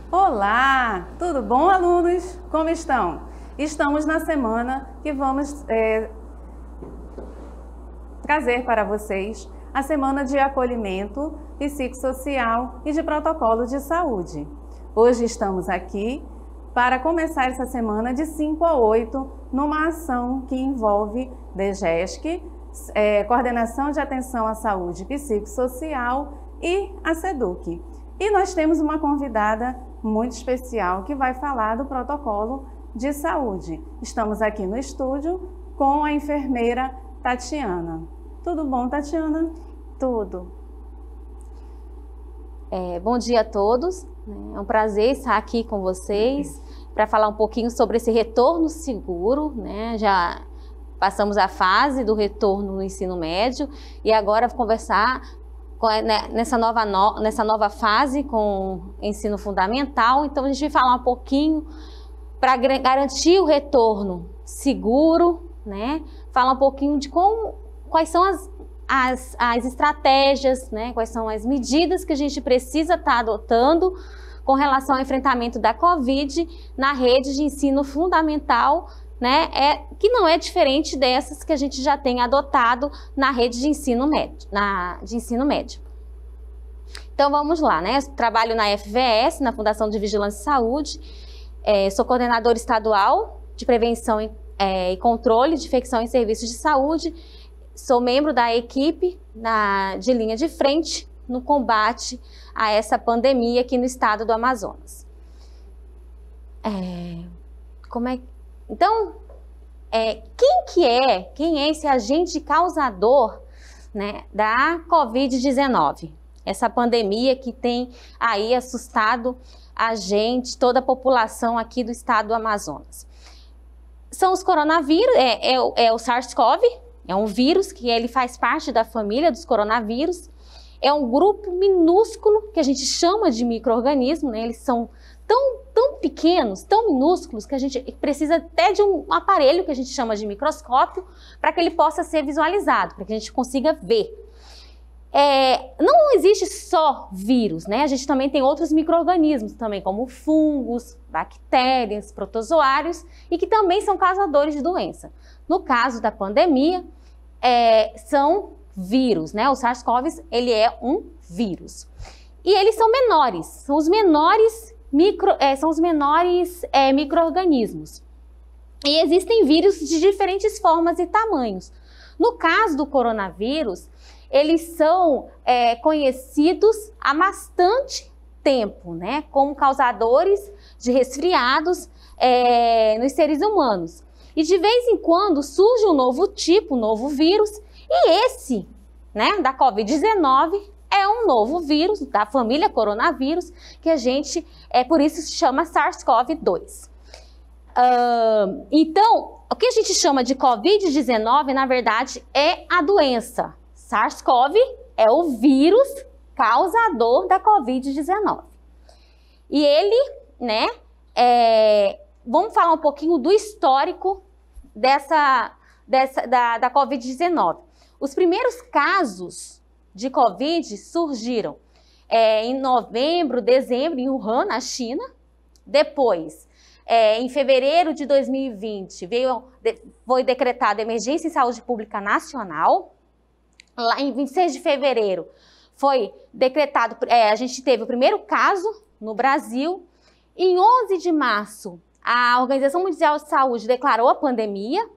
Olá, tudo bom, alunos? Como estão? Estamos na semana que vamos trazer para vocês a semana de acolhimento psicossocial e de protocolo de saúde. Hoje estamos aqui para começar essa semana de 5 a 8 numa ação que envolve DGESC, Coordenação de Atenção à Saúde Psicossocial e a SEDUC. E nós temos uma convidada muito especial que vai falar do protocolo de saúde. Estamos aqui no estúdio com a enfermeira Tatiana. Tudo bom, Tatiana? Tudo. Bom dia a todos. É um prazer estar aqui com vocês para falar um pouquinho sobre esse retorno seguro, né? Já passamos a fase do retorno no ensino médio e agora conversar nessa nova fase com ensino fundamental. Então a gente vai falar um pouquinho para garantir o retorno seguro, né? Falar um pouquinho de quais são as estratégias, né? Quais são as medidas que a gente precisa estar adotando com relação ao enfrentamento da Covid na rede de ensino fundamental, né? Que não é diferente dessas que a gente já tem adotado na rede de ensino médio. Então vamos lá, né? Eu trabalho na FVS, na Fundação de Vigilância e Saúde, sou coordenadora estadual de prevenção e controle de infecção em serviços de saúde, sou membro da equipe de linha de frente no combate a essa pandemia aqui no estado do Amazonas. Então, quem é esse agente causador, né, da Covid-19? Essa pandemia que tem aí assustado a gente, toda a população aqui do estado do Amazonas. São os coronavírus, o SARS-CoV, é um vírus que ele faz parte da família dos coronavírus. É um grupo minúsculo que a gente chama de micro-organismo, né? Eles são tão pequenos, tão minúsculos, que a gente precisa até de um aparelho que a gente chama de microscópio para que ele possa ser visualizado, para que a gente consiga ver. Não existe só vírus, né? A gente também tem outros micro-organismos também, como fungos, bactérias, protozoários, e que também são causadores de doença. No caso da pandemia, são vírus, né? O SARS-CoV, ele é um vírus. E eles são menores, são os menores micro-organismos. E existem vírus de diferentes formas e tamanhos. No caso do coronavírus, eles são conhecidos há bastante tempo, né? Como causadores de resfriados nos seres humanos. E de vez em quando surge um novo tipo, um novo vírus, e esse, né, da Covid-19, é um novo vírus da família coronavírus, que a gente, por isso se chama SARS-CoV-2. Então, o que a gente chama de Covid-19, na verdade, é a doença. SARS-CoV é o vírus causador da Covid-19. E ele, né, vamos falar um pouquinho do histórico da Covid-19. Os primeiros casos de Covid surgiram em novembro, dezembro, em Wuhan, na China. Depois, em fevereiro de 2020, foi decretada emergência em saúde pública nacional. Lá em 26 de fevereiro foi decretado, a gente teve o primeiro caso no Brasil. Em 11 de março, a Organização Mundial de Saúde declarou a pandemia.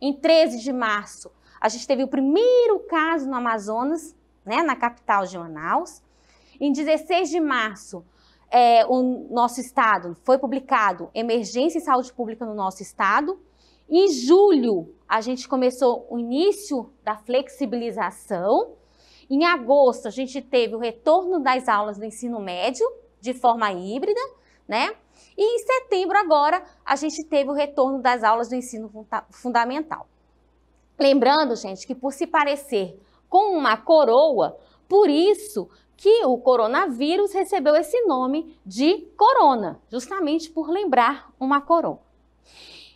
Em 13 de março, a gente teve o primeiro caso no Amazonas, né, na capital de Manaus. Em 16 de março, o nosso estado foi publicado emergência em saúde pública no nosso estado. Em julho, a gente começou o início da flexibilização. Em agosto, a gente teve o retorno das aulas do ensino médio de forma híbrida, né? E em setembro agora, a gente teve o retorno das aulas do ensino fundamental. Lembrando, gente, que por se parecer com uma coroa, por isso que o coronavírus recebeu esse nome de corona, justamente por lembrar uma coroa.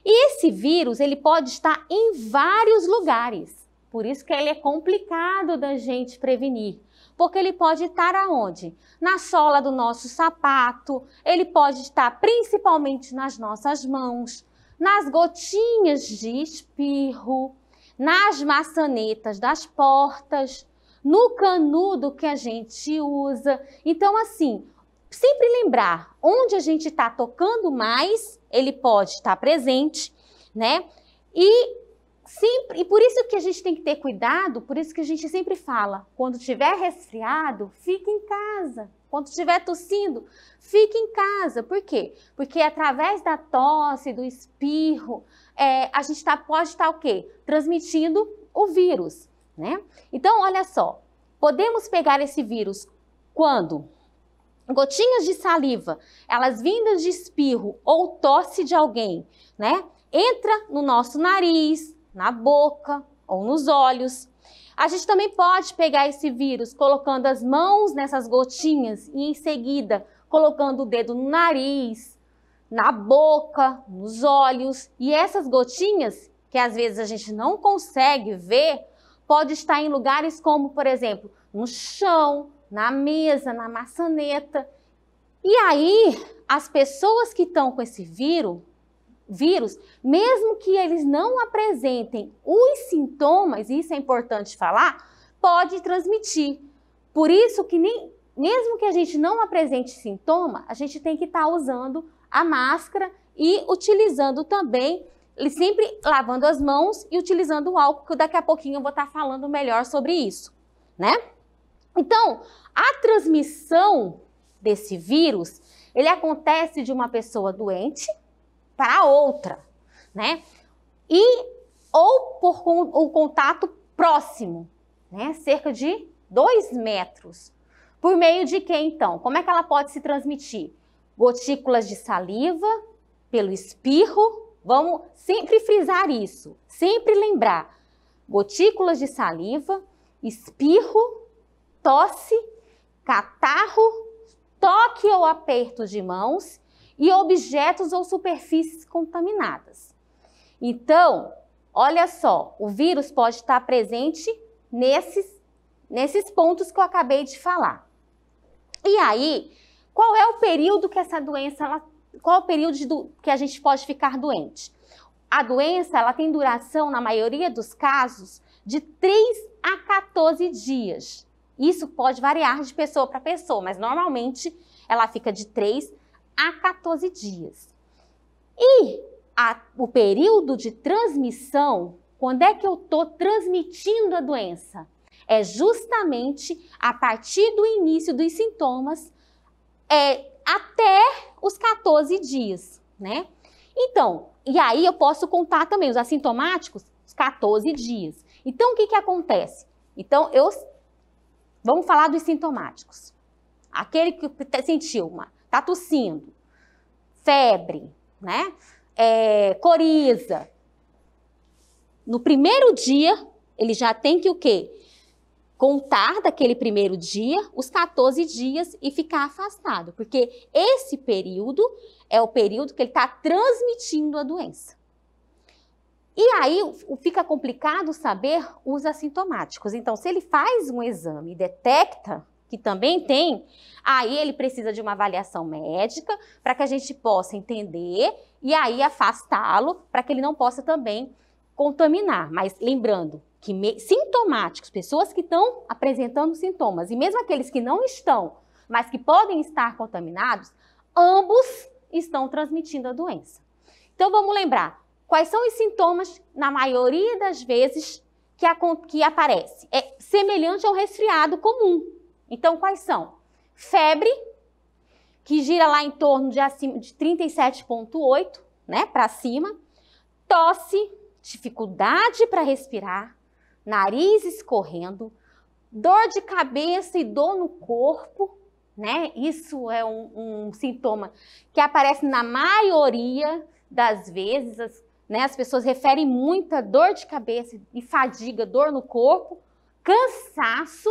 E esse vírus, ele pode estar em vários lugares, por isso que ele é complicado da gente prevenir, porque ele pode estar aonde? Na sola do nosso sapato, ele pode estar principalmente nas nossas mãos, nas gotinhas de espirro, nas maçanetas das portas, no canudo que a gente usa. Então, assim, sempre lembrar onde a gente está tocando mais, ele pode estar presente, né? E por isso que a gente tem que ter cuidado, por isso que a gente sempre fala, quando tiver resfriado, fique em casa. Quando estiver tossindo, fique em casa. Por quê? Porque através da tosse, do espirro, a gente pode estar o quê? Transmitindo o vírus, né? Então, olha só, podemos pegar esse vírus quando gotinhas de saliva, elas vindas de espirro ou tosse de alguém, né? Entra no nosso nariz, na boca ou nos olhos. A gente também pode pegar esse vírus colocando as mãos nessas gotinhas e em seguida colocando o dedo no nariz, na boca, nos olhos. E essas gotinhas, que às vezes a gente não consegue ver, pode estar em lugares como, por exemplo, no chão, na mesa, na maçaneta. E aí, as pessoas que estão com esse vírus, mesmo que eles não apresentem os sintomas, e isso é importante falar, pode transmitir. Por isso que mesmo que a gente não apresente sintoma, a gente tem que estar usando a máscara e utilizando também, sempre lavando as mãos e utilizando o álcool, que daqui a pouquinho eu vou estar falando melhor sobre isso, né? Então, a transmissão desse vírus, ele acontece de uma pessoa doente para outra, né? Ou por o contato próximo, né? Cerca de 2 metros. Por meio de quê, então? Como é que ela pode se transmitir? Gotículas de saliva, pelo espirro. Vamos sempre frisar isso, sempre lembrar. Gotículas de saliva, espirro, tosse, catarro, toque ou aperto de mãos e objetos ou superfícies contaminadas. Então, olha só, o vírus pode estar presente nesses pontos que eu acabei de falar. E aí, qual é o período que essa doença, qual é o período que a gente pode ficar doente? A doença, ela tem duração, na maioria dos casos, de 3 a 14 dias. Isso pode variar de pessoa para pessoa, mas normalmente ela fica de 3 a 14 dias. E o período de transmissão, quando é que eu estou transmitindo a doença? É justamente a partir do início dos sintomas, até os 14 dias, né? Então, e aí eu posso contar também os assintomáticos, os 14 dias. Então, o que acontece? Então, vamos falar dos sintomáticos. Aquele que sentiu tá tossindo, febre, né? Coriza. No primeiro dia, ele já tem que o quê? Contar daquele primeiro dia, os 14 dias e ficar afastado. Porque esse período é o período que ele está transmitindo a doença. E aí fica complicado saber os assintomáticos. Então, se ele faz um exame e detecta que também tem, aí ele precisa de uma avaliação médica para que a gente possa entender e aí afastá-lo para que ele não possa também contaminar. Mas lembrando que sintomáticos, pessoas que estão apresentando sintomas e mesmo aqueles que não estão, mas que podem estar contaminados, ambos estão transmitindo a doença. Então vamos lembrar, quais são os sintomas, na maioria das vezes, que aparece? É semelhante ao resfriado comum. Então, quais são? Febre, que gira lá em torno de 37,8, né, para cima. Tosse, dificuldade para respirar, nariz escorrendo, dor de cabeça e dor no corpo, né? Isso é um sintoma que aparece na maioria das vezes, né? As pessoas referem muita dor de cabeça e fadiga, dor no corpo, cansaço,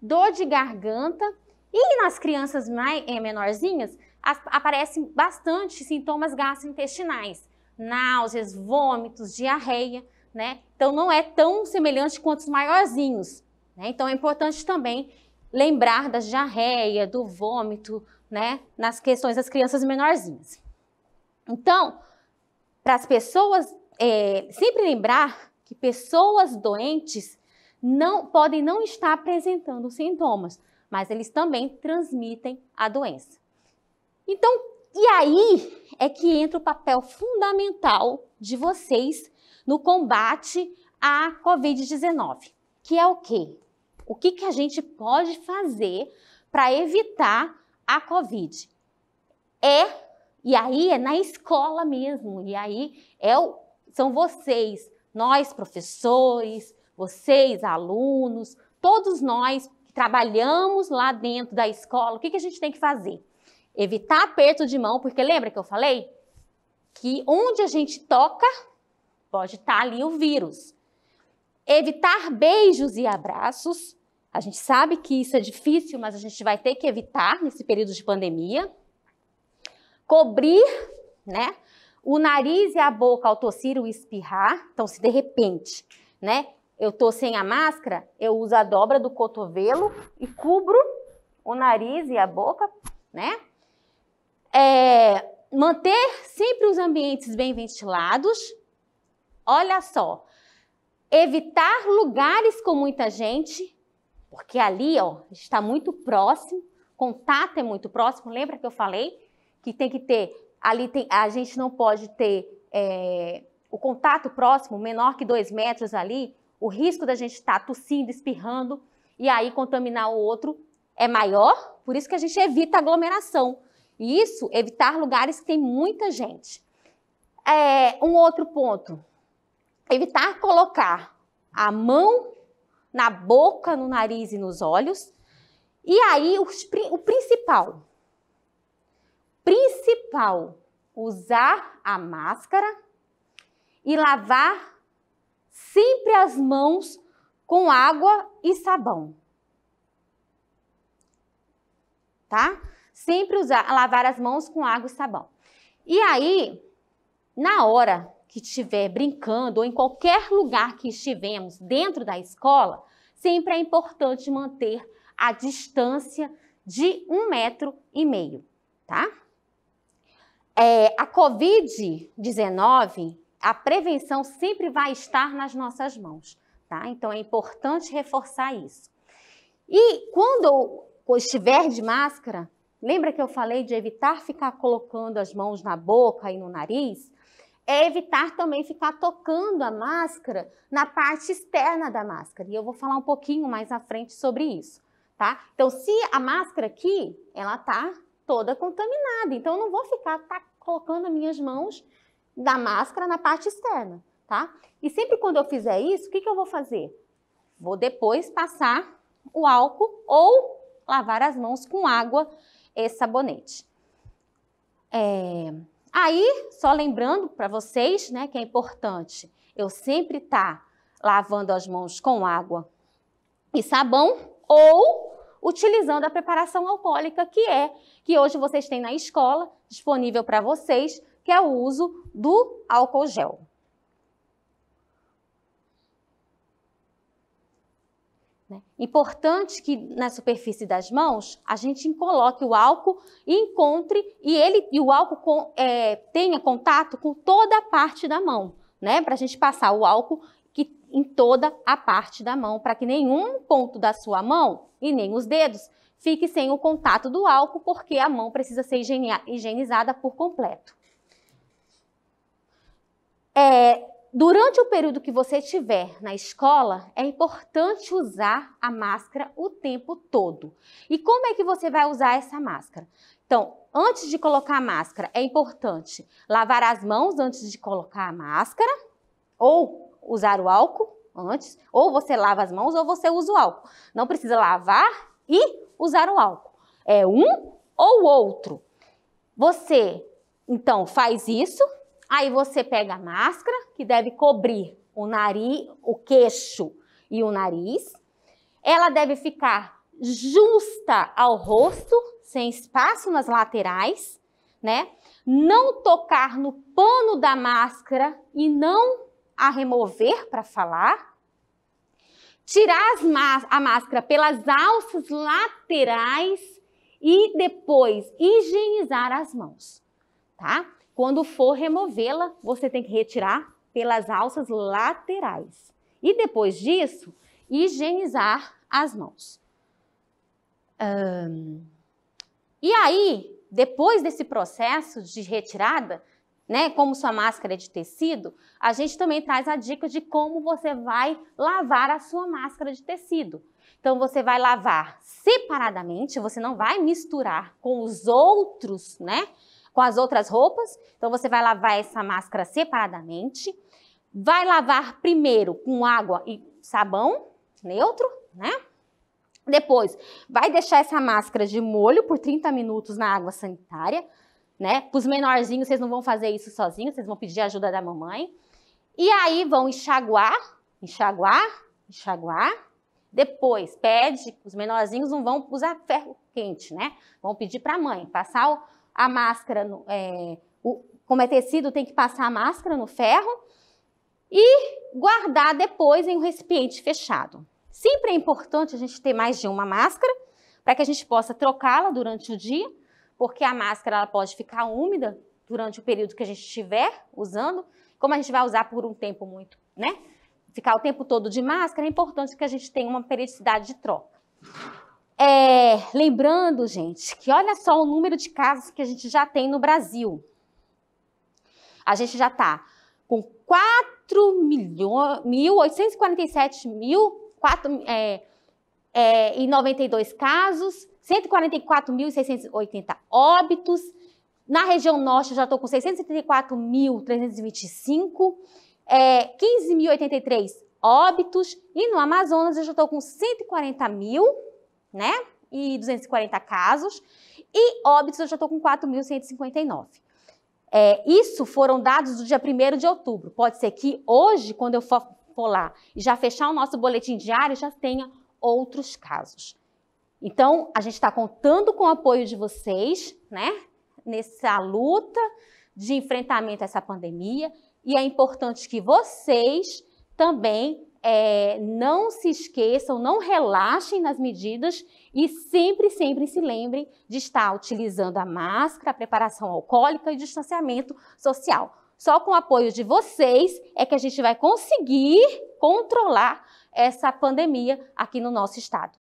dor de garganta e nas crianças menorzinhas aparecem bastante sintomas gastrointestinais, náuseas, vômitos, diarreia, né? Então não é tão semelhante quanto os maiorzinhos, né? Então é importante também lembrar da diarreia, do vômito, né, nas questões das crianças menorzinhas. Então, para as pessoas, sempre lembrar que pessoas doentes podem não estar apresentando sintomas, mas eles também transmitem a doença. Então, e aí é que entra o papel fundamental de vocês no combate à Covid-19, que é o quê? O que a gente pode fazer para evitar a Covid? E aí é na escola mesmo, e aí são vocês, nós professores, vocês alunos, todos nós que trabalhamos lá dentro da escola, o que a gente tem que fazer? Evitar aperto de mão, porque lembra que eu falei? Que onde a gente toca, pode estar ali o vírus. Evitar beijos e abraços. A gente sabe que isso é difícil, mas a gente vai ter que evitar nesse período de pandemia. Cobrir, né, o nariz e a boca ao tossir ou espirrar. Então, se de repente, né, eu tô sem a máscara, eu uso a dobra do cotovelo e cubro o nariz e a boca, né? Manter sempre os ambientes bem ventilados. Olha só, evitar lugares com muita gente, porque ali, ó, está muito próximo, contato é muito próximo. Lembra que eu falei que tem que ter, a gente não pode ter o contato próximo, menor que 2 metros ali, o risco da gente estar tossindo, espirrando e aí contaminar o outro é maior, por isso que a gente evita aglomeração. E isso, evitar lugares que tem muita gente. Um outro ponto, evitar colocar a mão na boca, no nariz e nos olhos. E aí, o principal, usar a máscara e lavar sempre as mãos com água e sabão. Tá? Sempre lavar as mãos com água e sabão. E aí, na hora que estiver brincando ou em qualquer lugar que estivermos dentro da escola, sempre é importante manter a distância de 1,5 metro, tá? A Covid-19, a prevenção sempre vai estar nas nossas mãos, tá? Então é importante reforçar isso. E quando eu estiver de máscara, lembra que eu falei de evitar ficar colocando as mãos na boca e no nariz? É evitar também ficar tocando a máscara na parte externa da máscara. E eu vou falar um pouquinho mais à frente sobre isso, tá? Então, se a máscara aqui, ela tá toda contaminada, então eu não vou ficar colocando as minhas mãos da máscara na parte externa, tá? E sempre quando eu fizer isso, o que eu vou fazer? Vou depois passar o álcool ou lavar as mãos com água e sabonete. Aí, só lembrando para vocês, né, que é importante eu sempre estar lavando as mãos com água e sabão ou utilizando a preparação alcoólica que hoje vocês têm na escola, disponível para vocês, que é o uso do álcool gel. Importante que na superfície das mãos a gente coloque o álcool e o álcool tenha contato com toda a parte da mão, né? Para a gente passar o álcool em toda a parte da mão, para que nenhum ponto da sua mão e nem os dedos fique sem o contato do álcool, porque a mão precisa ser higienizada por completo. Durante o período que você estiver na escola, é importante usar a máscara o tempo todo. E como é que você vai usar essa máscara? Então, antes de colocar a máscara, é importante lavar as mãos antes de colocar a máscara, ou usar o álcool antes, ou você lava as mãos ou você usa o álcool. Não precisa lavar e usar o álcool. É um ou outro. Você, então, faz isso. Aí você pega a máscara, que deve cobrir o nariz, o queixo e o nariz. Ela deve ficar justa ao rosto, sem espaço nas laterais, né? Não tocar no pano da máscara e não a remover para falar. tirar a máscara pelas alças laterais e depois higienizar as mãos, tá? Quando for removê-la, você tem que retirar pelas alças laterais. E depois disso, higienizar as mãos. E aí, depois desse processo de retirada, né, como sua máscara é de tecido, a gente também traz a dica de como você vai lavar a sua máscara de tecido. Então, você vai lavar separadamente, você não vai misturar com os outros, né, com as outras roupas. Então, você vai lavar essa máscara separadamente. Vai lavar primeiro com água e sabão neutro, né? Depois, vai deixar essa máscara de molho por 30 minutos na água sanitária, né? Para os menorzinhos, vocês não vão fazer isso sozinhos, vocês vão pedir ajuda da mamãe. E aí, vão enxaguar, enxaguar, enxaguar. Depois, pede, os menorzinhos não vão usar ferro quente, né? Vão pedir para a mãe passar a máscara, como é tecido, tem que passar a máscara no ferro e guardar depois em um recipiente fechado. Sempre é importante a gente ter mais de uma máscara para que a gente possa trocá-la durante o dia, porque a máscara ela pode ficar úmida durante o período que a gente estiver usando. Como a gente vai usar por um tempo muito, né? Ficar o tempo todo de máscara, é importante que a gente tenha uma periodicidade de troca. Lembrando, gente, que olha só o número de casos que a gente já tem no Brasil. A gente já está com 4.847.092 casos, 144.680 óbitos. Na região norte, eu já estou com 674.325, 15.083 óbitos. E no Amazonas, eu já estou com 140.000, né? E 240 casos. E óbitos, eu já estou com 4.159. Isso foram dados do dia 1º de outubro. Pode ser que hoje, quando eu for lá e já fechar o nosso boletim diário, já tenha outros casos. Então, a gente está contando com o apoio de vocês, né? Nessa luta de enfrentamento a essa pandemia. E é importante que vocês também não se esqueçam, não relaxem nas medidas e sempre, sempre se lembrem de estar utilizando a máscara, a preparação alcoólica e distanciamento social. Só com o apoio de vocês é que a gente vai conseguir controlar essa pandemia aqui no nosso estado.